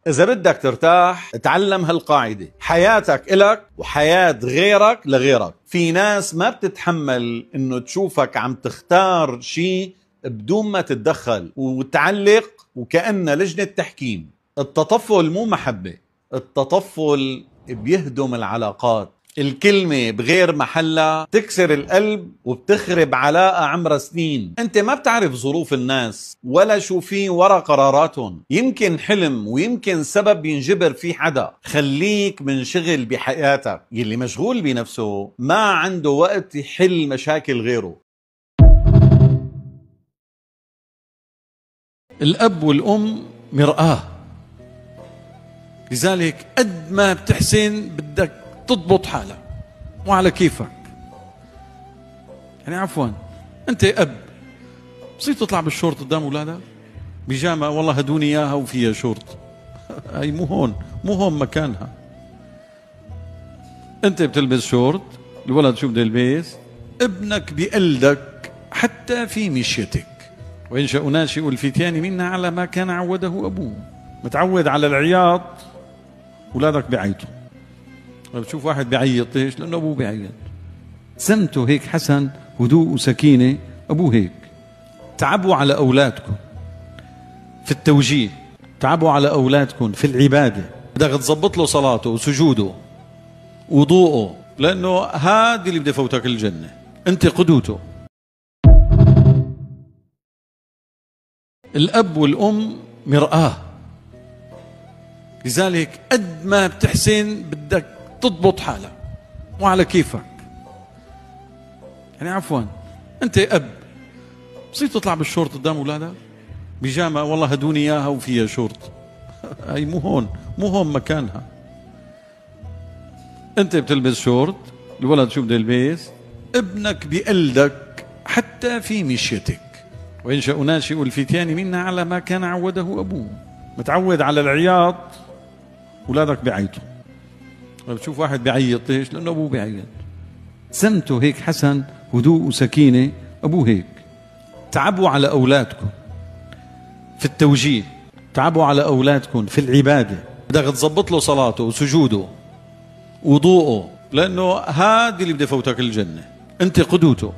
إذا بدك ترتاح اتعلم هالقاعدة: حياتك إلك وحياة غيرك لغيرك. في ناس ما بتتحمل إنه تشوفك عم تختار شيء بدون ما تتدخل وتعلق وكأن لجنة تحكيم. التطفل مو محبة، التطفل بيهدم العلاقات. الكلمة بغير محلها تكسر القلب وبتخرب علاقة عمرها سنين. انت ما بتعرف ظروف الناس ولا شو في ورا قراراتهم. يمكن حلم ويمكن سبب ينجبر في حدا. خليك منشغل بحياتك. يلي مشغول بنفسه ما عنده وقت يحل مشاكل غيره. الأب والأم مرآة، لذلك قد ما بتحسن بدك تضبط حالك وعلى كيفك. يعني عفوا انت اب بصير تطلع بالشورت قدام اولادك بيجامه، والله هدوني اياها وفيها شورت. هي مو هون مكانها. انت بتلبس شورت، الولد شو بده يلبس؟ ابنك بيقلدك حتى في مشيتك. وإنشأ ناشئ الفتيان منا على ما كان عوده ابوه. متعود على العياط، اولادك بيعيطوا. بتشوف واحد بيعيط، ليش؟ لانه ابوه بيعيط. سمته هيك حسن، هدوء وسكينه، ابوه هيك. تعبوا على اولادكم في التوجيه، تعبوا على اولادكم في العباده. بدك تظبط له صلاته وسجوده وضوءه، لانه هذا اللي بده يفوتك الجنه. انت قدوته. الاب والام مرآة، لذلك قد ما بتحسن بدك تضبط حالك وعلى كيفك. يعني عفوا انت اب بصير تطلع بالشورت قدام اولادك بيجامه، والله هدوني اياها وفيها شورت. هي مو هون مكانها. انت بتلبس شورت، الولد شو بده يلبس؟ ابنك بيقلدك حتى في مشيتك. وإنشأ ناشئ الفتيان منا على ما كان عوده ابوه. متعود على العياط، اولادك بيعيطوا. بتشوف واحد بيعيط، ليش؟ لانه ابوه بيعيط. سمته هيك حسن، هدوء وسكينه، ابوه هيك. تعبوا على اولادكم في التوجيه، تعبوا على اولادكم في العباده. بدك تظبط له صلاته وسجوده وضوءه، لانه هذا اللي بده يفوتك الجنه. انت قدوته.